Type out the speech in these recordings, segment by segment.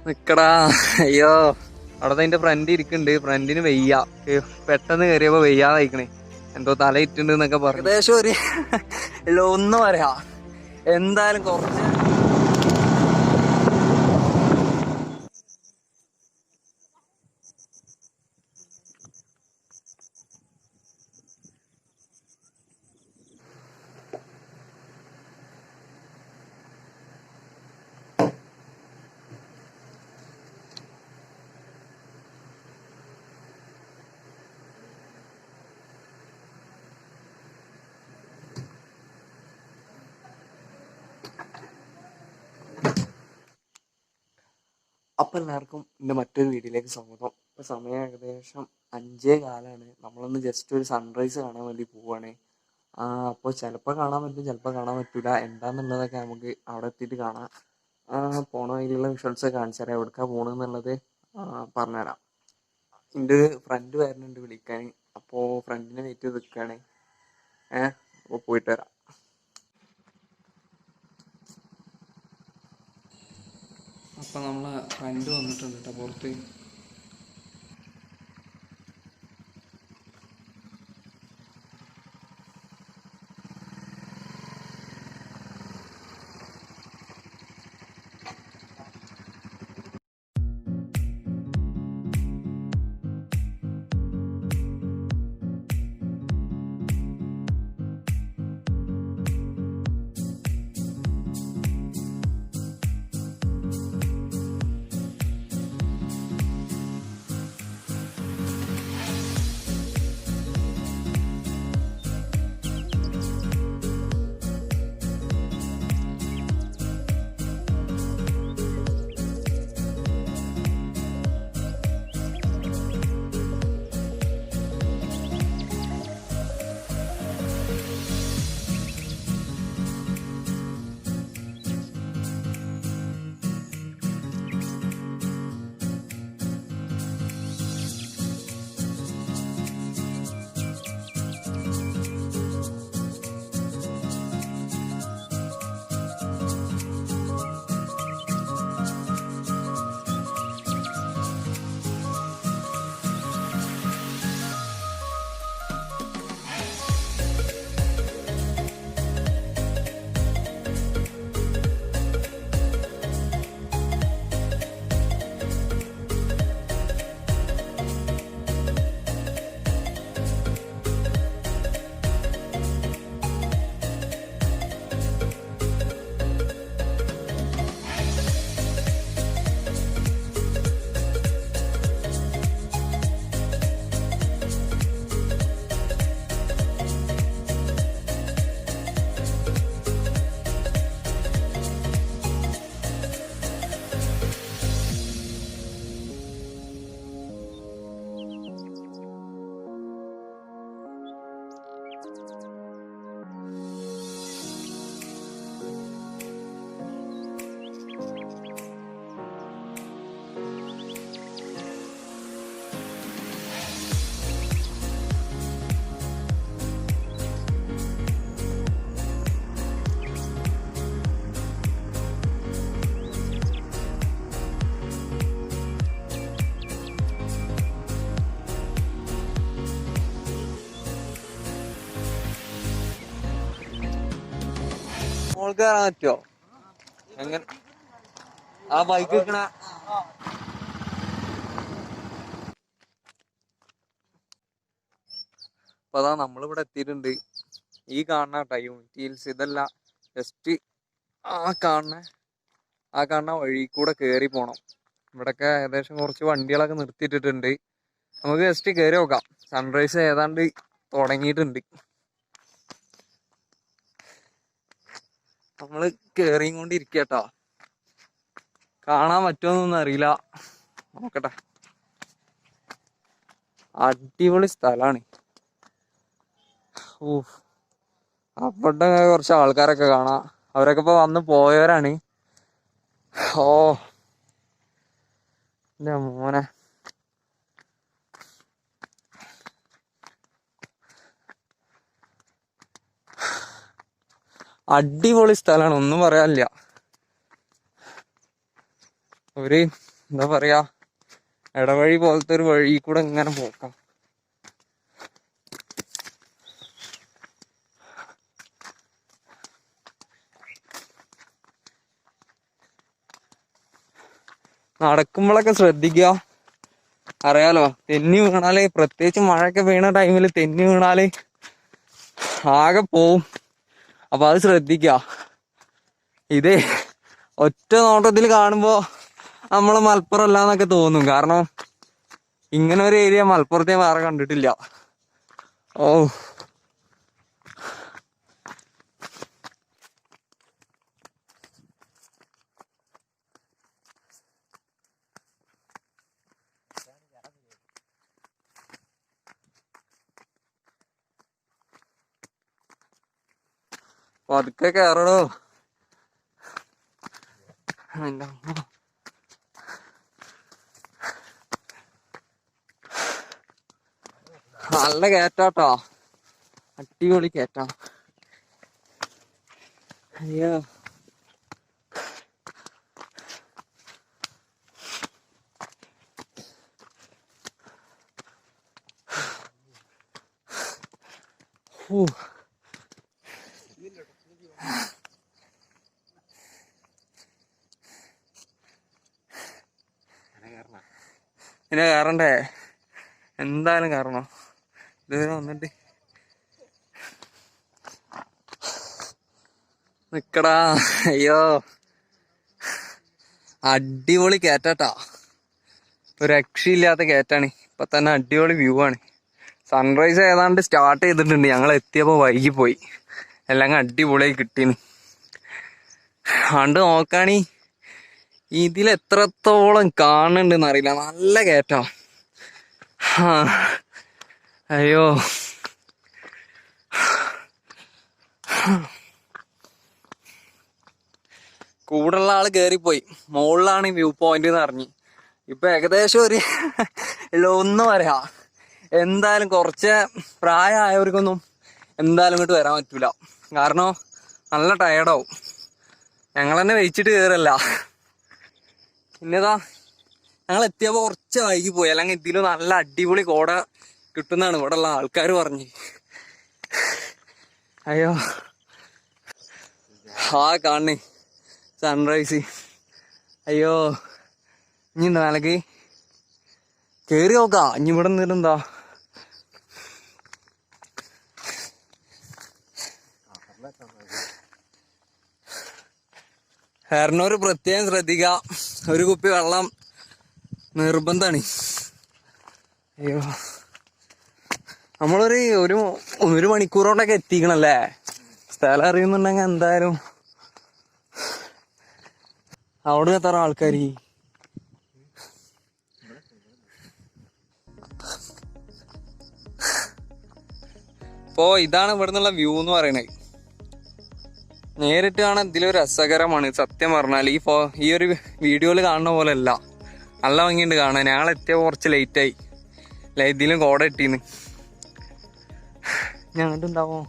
നിക്കടാ. അയ്യോ, അവിടെ എന്റെ ഫ്രണ്ട് ഇരിക്കുന്നുണ്ട്. ഫ്രണ്ടിന് വെയ്യ, പെട്ടെന്ന് കയറിയപ്പോ വെയ്യാതായിക്കണേ. എന്തോ തല ഇട്ടുണ്ട് എന്നൊക്കെ പറഞ്ഞു. ഏകദേശം ഒരു ഒന്നും പറയാ, എന്തായാലും കുറച്ച് അപ്പം എല്ലാവർക്കും എൻ്റെ മറ്റൊരു വീഡിയോയിലേക്ക് സ്വാഗതം. ഇപ്പോൾ സമയം ഏകദേശം 5:15. നമ്മളൊന്ന് ജസ്റ്റ് ഒരു സൺറൈസ് കാണാൻ വേണ്ടി പോവുകയാണ്. അപ്പോൾ ചിലപ്പോൾ കാണാൻ പറ്റും, ചിലപ്പോൾ കാണാൻ പറ്റില്ല. എന്താണെന്നുള്ളതൊക്കെ നമുക്ക് അവിടെ എത്തിയിട്ട് കാണാം. പോണ വഴിയിലുള്ള വിഷ്വൽസ് കാണിച്ചു തരാം. എവിടേക്കാണ് പോകണമെന്നുള്ളത് പറഞ്ഞുതരാം. എൻ്റെ ഫ്രണ്ട് വരുന്നുണ്ട് വിളിക്കാൻ. അപ്പോൾ ഫ്രണ്ടിനെ വെയിറ്റ് ചെയ്ത് നിൽക്കുകയാണ്. അപ്പോൾ പോയിട്ട് വരാം. അപ്പം നമ്മളെ ഫ്രണ്ട് വന്നിട്ടുണ്ട് കേട്ടോ പുറത്ത്. മോൾക്ക് കയറാൻ പറ്റുമോ? എങ്ങനെ ആ ബൈക്ക് വെക്കണ? അപ്പൊ അതാ നമ്മളിവിടെ എത്തിയിട്ടുണ്ട്. ഈ കാണുന്ന കേട്ടോ യൂണിറ്റി ഹിൽസ്. ഇതല്ല, ജസ്റ്റ് ആ കാണുന്ന വഴി കൂടെ കയറി പോണം. ഇവിടൊക്കെ ഏകദേശം കുറച്ച് വണ്ടികളൊക്കെ നിർത്തിയിട്ടിട്ടുണ്ട്. നമുക്ക് ജസ്റ്റ് കയറി നോക്കാം. സൺറൈസ് ഏതാണ്ട് തുടങ്ങിയിട്ടുണ്ട്. നമ്മള് കേറിയും കൊണ്ടിരിക്കട്ടോ. കാണാൻ പറ്റുമോന്നൊന്നും അറിയില്ല, നോക്കട്ടെ. അടിപൊളി സ്ഥലാണ്. അവിടെ കുറച്ച് ആൾക്കാരൊക്കെ കാണാം. അവരൊക്കെ ഇപ്പൊ വന്ന് പോയവരാണ്. ഓ എന്റെ മോനെ, അടിപൊളി സ്ഥലാണ്, ഒന്നും പറയാനില്ല. ഒരു എന്താ പറയാ, ഇടവഴി പോലത്തെ ഒരു വഴി കൂടെ ഇങ്ങനെ പോക്കാം. നടക്കുമ്പോഴൊക്കെ ശ്രദ്ധിക്കുക. അറിയാലോ, തെന്നി വീണാല്, പ്രത്യേകിച്ച് മഴയൊക്കെ വീണ ടൈമിൽ തെന്നി വീണാല് ആകെ പോവും. അപ്പൊ അത് ശ്രദ്ധിക്കുക. ഇത് ഒറ്റ നോട്ടത്തിൽ കാണുമ്പോ നമ്മള് മലപ്പുറം അല്ലാന്നൊക്കെ തോന്നും. കാരണം ഇങ്ങനെ ഒരു ഏരിയ മലപ്പുറത്തെ വേറെ കണ്ടിട്ടില്ല. ഓ, പതുക്കെ കയറണോ. നല്ല കയറ്റാട്ടോ, അടിപൊളി കയറ്റാ. അയ്യോ, പിന്നെ കയറണ്ടേ, എന്തായാലും കയറണം. ഇത് വന്നിട്ട് നിക്കടാ. അയ്യോ, അടിപൊളി കയറ്റാട്ടാ, ഒരു രക്ഷയില്ലാത്ത കയറ്റാണ്. ഇപ്പൊ തന്നെ അടിപൊളി വ്യൂ ആണ്. സൺറൈസ് ഏതാണ്ട് സ്റ്റാർട്ട് ചെയ്തിട്ടുണ്ട്. ഞങ്ങൾ എത്തിയപ്പോ വൈകിപ്പോയി. എല്ലാം അടിപൊളിയായി കിട്ടീന്. കണ്ട് നോക്കാണി, ഇതിൽ എത്രത്തോളം കാണുന്നുണ്ടെന്ന് അറിയില്ല. നല്ല കയറ്റാ. അയ്യോ, കൂടുള്ള ആള് കേറിപ്പോയി. മുകളിലാണ് വ്യൂ പോയിന്റ് എന്ന് അറിഞ്ഞ്. ഇപ്പൊ ഏകദേശം ഒരു 1 വരാ. എന്തായാലും കുറച്ച് പ്രായമായവർക്കൊന്നും എന്തായാലും ഇങ്ങോട്ട് വരാൻ പറ്റൂല. കാരണം നല്ല ടയർഡാവും. ഞങ്ങൾ തന്നെ വെയിച്ചിട്ട് കയറല്ല. പിന്നെതാ ഞങ്ങൾ എത്തിയപ്പോ കുറച്ച് വൈകി പോയി. അല്ലെങ്കിൽ ഇതിലും നല്ല അടിപൊളി കോട കിട്ടുന്നതാണ് ഇവിടെ ഉള്ള ആൾക്കാർ പറഞ്ഞ്. അയ്യോ, കാണണേ സൺറൈസ്. അയ്യോ, ഇനി എന്താ നിലക്ക് കേറി നോക്കാം. ഇനി ഇവിടെ നിന്നിട്ടെന്താ, ഹെറിനൊരു പ്രത്യേകം ശ്രദ്ധിക്കുക. ഒരു കുപ്പി വെള്ളം നിർബന്ധമാണ്. അയ്യോ, നമ്മളൊരു ഒരു മണിക്കൂറോണ്ടൊക്കെ എത്തിക്കണല്ലേ. സ്ഥലം അറിയുന്നുണ്ടെങ്കിൽ എന്തായാലും. അവിടെ എത്ര ആൾക്കാർ. ഇപ്പോ ഇതാണ് ഇവിടെ നിന്നുള്ള വ്യൂ എന്ന് പറയണത്. നേരിട്ട് കാണാൻ ഇതിലൊരു രസകരമാണ് സത്യം പറഞ്ഞാൽ. ഈ ഒരു വീഡിയോയിൽ കാണുന്ന പോലെ അല്ല. നല്ല ഭംഗിയുണ്ട് കാണാൻ. ഞങ്ങൾ എത്തിയ കുറച്ച് ലേറ്റായി. ഇതിലും കോട ഇട്ടീന്ന്. ഞങ്ങട്ടുണ്ടാവോ?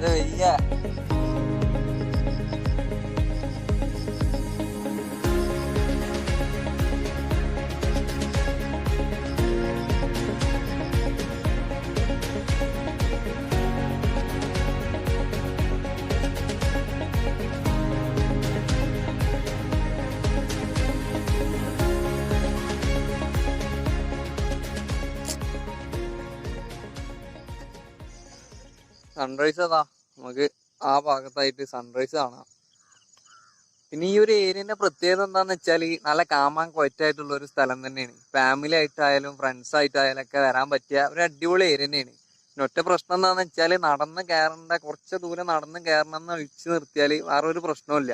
വയ്യ. സൺറൈസ് അതാ, നമുക്ക് ആ ഭാഗത്തായിട്ട് സൺറൈസ് കാണാം. പിന്നെ ഈ ഒരു ഏരിയന്റെ പ്രത്യേകത എന്താന്ന് വെച്ചാൽ നല്ല കാമാൻ ക്വയറ്റായിട്ടുള്ള ഒരു സ്ഥലം തന്നെയാണ്. ഫാമിലി ആയിട്ടായാലും ഫ്രണ്ട്സ് ആയിട്ടായാലും ഒക്കെ വരാൻ പറ്റിയ ഒരു അടിപൊളി ഏരിയ തന്നെയാണ്. പിന്നെ ഒറ്റ പ്രശ്നം എന്താന്ന് വെച്ചാൽ നടന്ന് കയറേണ്ട കുറച്ച് ദൂരം നടന്ന് കയറണം എന്ന് ഒഴിച്ചു നിർത്തിയാൽ വേറെ ഒരു പ്രശ്നമില്ല.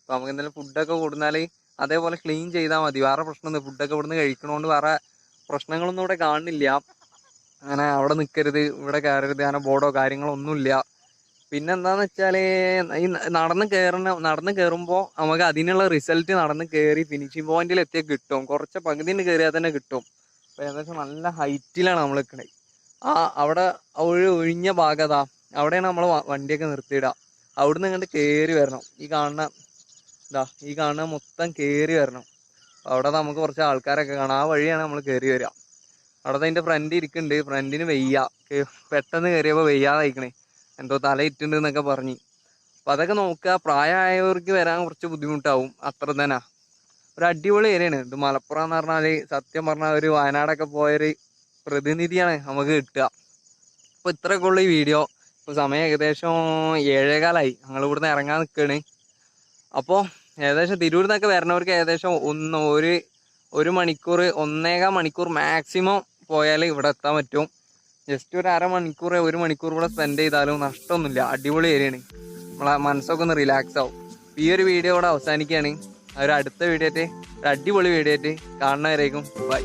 അപ്പൊ നമുക്ക് എന്തെങ്കിലും ഫുഡൊക്കെ കൊടുത്താൽ അതേപോലെ ക്ലീൻ ചെയ്താൽ മതി. വേറെ പ്രശ്നമൊന്നും, ഫുഡൊക്കെ ഇവിടുന്ന് കഴിക്കണോണ്ട് വേറെ പ്രശ്നങ്ങളൊന്നും ഇവിടെ കാണുന്നില്ല. അങ്ങനെ അവിടെ നിൽക്കരുത്, ഇവിടെ കയറരുത്, അങ്ങനെ ബോർഡോ കാര്യങ്ങളോ ഒന്നുമില്ല. പിന്നെന്താന്ന് വെച്ചാല് ഈ നടന്ന് കയറുമ്പോൾ നമുക്ക് അതിനുള്ള റിസൾട്ട് നടന്ന് കയറി ഫിനിഷിംഗ് പോയിന്റിൽ എത്തിയാൽ കിട്ടും. കുറച്ച് പകുതിന് കയറിയാൽ തന്നെ കിട്ടും. അപ്പൊ ഏകദേശം നല്ല ഹൈറ്റിലാണ് നമ്മൾ നിൽക്കണേ. അവിടെ ഒഴിഞ്ഞ ഭാഗതാ, അവിടെയാണ് നമ്മൾ വണ്ടിയൊക്കെ നിർത്തിയിടുക. അവിടുന്ന് ഇങ്ങോട്ട് കയറി വരണം. ഈ കാണുന്ന മൊത്തം കയറി വരണം. അവിടെ നമുക്ക് കുറച്ച് ആൾക്കാരൊക്കെ കാണാം. ആ വഴിയാണ് നമ്മൾ കയറി വരിക. അവിടെ അതിന്റെ ഫ്രണ്ട് ഇരിക്കുന്നുണ്ട്. ഫ്രണ്ടിന് വെയ്യ, പെട്ടെന്ന് കയറിയപ്പോൾ വെയ്യാതായിക്കണേ, എന്തോ തല ഇട്ടുണ്ട് എന്നൊക്കെ പറഞ്ഞ്. അപ്പൊ അതൊക്കെ നോക്കുക. പ്രായമായവർക്ക് വരാൻ കുറച്ച് ബുദ്ധിമുട്ടാവും, അത്ര തന്നെ. ഒരു അടിപൊളി ഏരിയയാണ് ഇത്. മലപ്പുറം എന്ന് പറഞ്ഞാല് സത്യം പറഞ്ഞാൽ ഒരു വയനാടൊക്കെ പോയൊരു പ്രതിനിധിയാണ് നമുക്ക് കിട്ടുക. അപ്പൊ ഇത്രയൊക്കെ ഉള്ള ഈ വീഡിയോ. ഇപ്പൊ സമയം ഏകദേശം 7:15 ഞങ്ങൾ ഇവിടുന്ന് ഇറങ്ങാൻ നിൽക്കുകയാണ്. അപ്പോൾ ഏകദേശം തിരൂരിൽ നിന്നൊക്കെ വരുന്നവർക്ക് ഏകദേശം ഒരു മണിക്കൂർ, 1.25 മണിക്കൂർ മാക്സിമം പോയാൽ ഇവിടെ എത്താൻ പറ്റും. ജസ്റ്റ് ഒരു അരമണിക്കൂർ, 1 മണിക്കൂർ കൂടെ സ്പെൻഡ് ചെയ്താലും നഷ്ടമൊന്നുമില്ല. അടിപൊളി ഏരിയയാണ്. നമ്മളെ മനസ്സൊക്കെ ഒന്ന് റിലാക്സ് ആവും. ഈ ഒരു വീഡിയോ ഇവിടെ അവസാനിക്കുകയാണ്. ഒരു അടുത്ത വീഡിയോ ആയിട്ട്, ഒരു അടിപൊളി വീഡിയോ ആയിട്ട് കാണുന്നവരേക്കും ബൈ.